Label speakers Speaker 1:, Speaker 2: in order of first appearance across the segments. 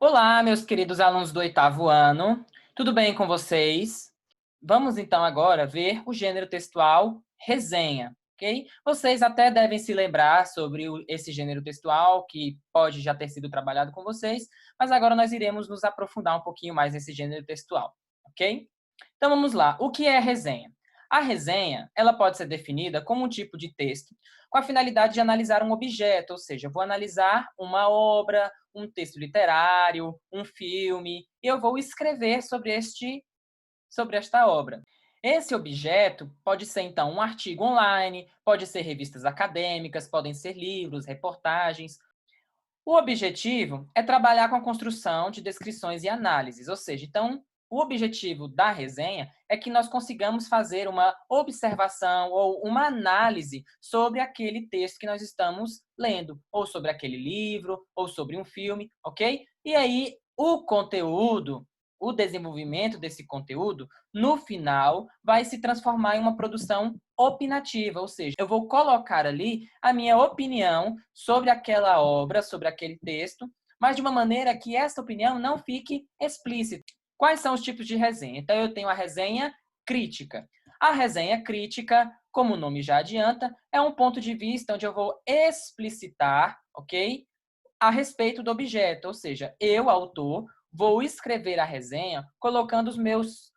Speaker 1: Olá, meus queridos alunos do oitavo ano, tudo bem com vocês? Vamos então agora ver o gênero textual resenha, ok? Vocês até devem se lembrar sobre esse gênero textual que pode já ter sido trabalhado com vocês, mas agora nós iremos nos aprofundar um pouquinho mais nesse gênero textual, ok? Então vamos lá, o que é resenha? A resenha, ela pode ser definida como um tipo de texto com a finalidade de analisar um objeto, ou seja, eu vou analisar uma obra, um texto literário, um filme, e eu vou escrever sobre esta obra. Esse objeto pode ser, então, um artigo online, pode ser revistas acadêmicas, podem ser livros, reportagens. O objetivo é trabalhar com a construção de descrições e análises, ou seja, então, o objetivo da resenha é que nós consigamos fazer uma observação ou uma análise sobre aquele texto que nós estamos lendo, ou sobre aquele livro, ou sobre um filme, ok? E aí, o conteúdo, o desenvolvimento desse conteúdo, no final, vai se transformar em uma produção opinativa, ou seja, eu vou colocar ali a minha opinião sobre aquela obra, sobre aquele texto, mas de uma maneira que essa opinião não fique explícita. Quais são os tipos de resenha? Então, eu tenho a resenha crítica. A resenha crítica, como o nome já adianta, é um ponto de vista onde eu vou explicitar, ok? A respeito do objeto, ou seja, eu, autor, vou escrever a resenha colocando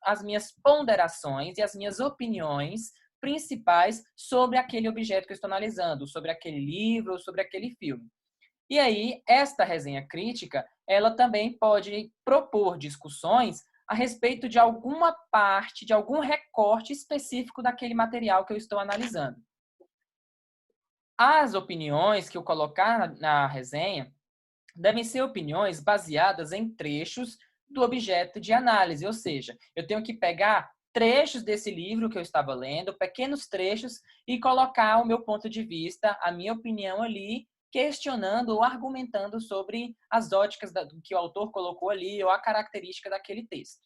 Speaker 1: as minhas ponderações e as minhas opiniões principais sobre aquele objeto que eu estou analisando, sobre aquele livro, sobre aquele filme. E aí, esta resenha crítica, ela também pode propor discussões a respeito de alguma parte, de algum recorte específico daquele material que eu estou analisando. As opiniões que eu colocar na resenha devem ser opiniões baseadas em trechos do objeto de análise, ou seja, eu tenho que pegar trechos desse livro que eu estava lendo, pequenos trechos, e colocar o meu ponto de vista, a minha opinião ali, questionando ou argumentando sobre as óticas que o autor colocou ali ou a característica daquele texto.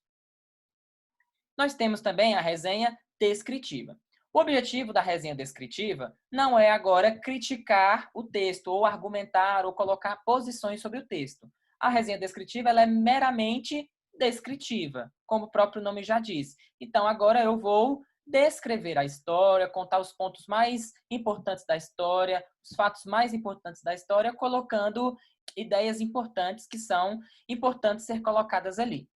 Speaker 1: Nós temos também a resenha descritiva. O objetivo da resenha descritiva não é agora criticar o texto, ou argumentar, ou colocar posições sobre o texto. A resenha descritiva ela é meramente descritiva, como o próprio nome já diz. Então, agora eu vou descrever a história, contar os pontos mais importantes da história, os fatos mais importantes da história, colocando ideias importantes que são importantes ser colocadas ali.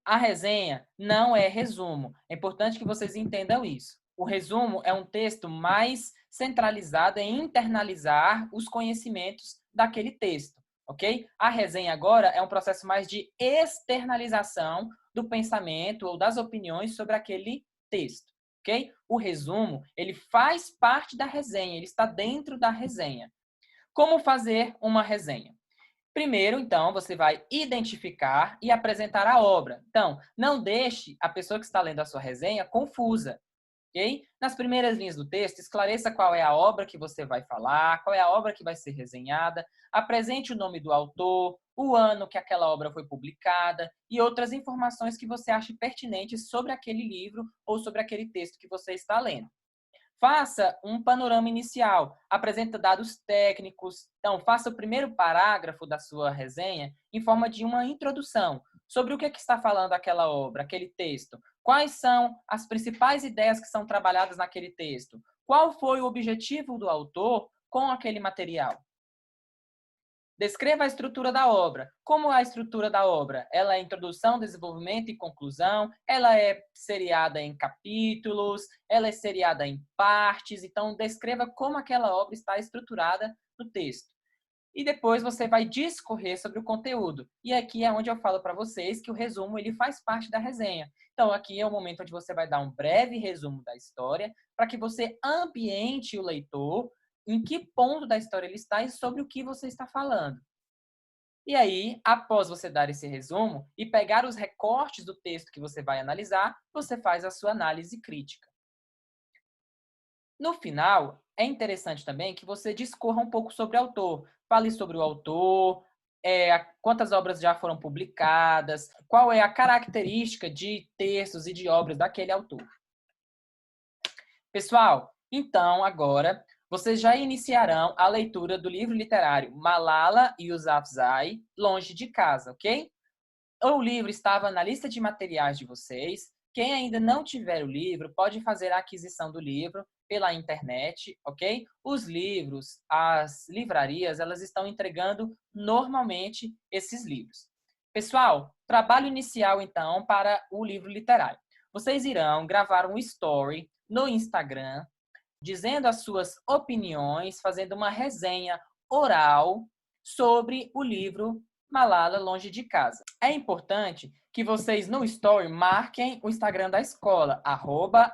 Speaker 1: A resenha não é resumo. É importante que vocês entendam isso. O resumo é um texto mais centralizado em internalizar os conhecimentos daquele texto, ok? A resenha agora é um processo mais de externalização do pensamento ou das opiniões sobre aquele texto, ok? O resumo, ele faz parte da resenha, ele está dentro da resenha. Como fazer uma resenha? Primeiro, então, você vai identificar e apresentar a obra. Então, não deixe a pessoa que está lendo a sua resenha confusa, ok? Nas primeiras linhas do texto, esclareça qual é a obra que você vai falar, qual é a obra que vai ser resenhada, apresente o nome do autor, o ano que aquela obra foi publicada e outras informações que você ache pertinentes sobre aquele livro ou sobre aquele texto que você está lendo. Faça um panorama inicial, apresenta dados técnicos. Então, faça o primeiro parágrafo da sua resenha em forma de uma introdução sobre o que está falando aquela obra, aquele texto. Quais são as principais ideias que são trabalhadas naquele texto? Qual foi o objetivo do autor com aquele material? Descreva a estrutura da obra. Como é a estrutura da obra? Ela é introdução, desenvolvimento e conclusão, ela é seriada em capítulos, ela é seriada em partes, então descreva como aquela obra está estruturada no texto. E depois você vai discorrer sobre o conteúdo. E aqui é onde eu falo para vocês que o resumo ele faz parte da resenha. Então aqui é o momento onde você vai dar um breve resumo da história para que você ambiente o leitor em que ponto da história ele está e sobre o que você está falando. E aí, após você dar esse resumo e pegar os recortes do texto que você vai analisar, você faz a sua análise crítica. No final, é interessante também que você discorra um pouco sobre o autor. Fale sobre o autor, quantas obras já foram publicadas, qual é a característica de textos e de obras daquele autor. Pessoal, então agora vocês já iniciarão a leitura do livro literário Malala Yousafzai, Longe de Casa, ok? O livro estava na lista de materiais de vocês. Quem ainda não tiver o livro, pode fazer a aquisição do livro pela internet, ok? Os livros, as livrarias, elas estão entregando normalmente esses livros. Pessoal, trabalho inicial, então, para o livro literário. Vocês irão gravar um story no Instagram, dizendo as suas opiniões, fazendo uma resenha oral sobre o livro Malala Longe de Casa. É importante que vocês no story marquem o Instagram da escola,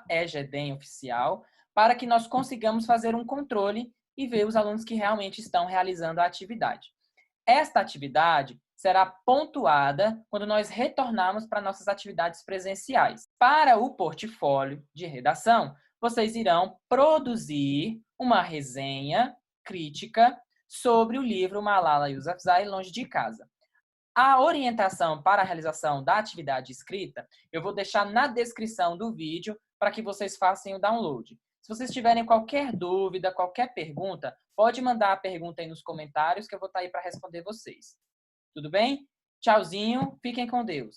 Speaker 1: @egdemoficial, para que nós consigamos fazer um controle e ver os alunos que realmente estão realizando a atividade. Esta atividade será pontuada quando nós retornarmos para nossas atividades presenciais. Para o portfólio de redação, vocês irão produzir uma resenha crítica sobre o livro Malala Yousafzai, Longe de Casa. A orientação para a realização da atividade escrita, eu vou deixar na descrição do vídeo para que vocês façam o download. Se vocês tiverem qualquer dúvida, qualquer pergunta, pode mandar a pergunta aí nos comentários que eu vou estar aí para responder vocês. Tudo bem? Tchauzinho, fiquem com Deus.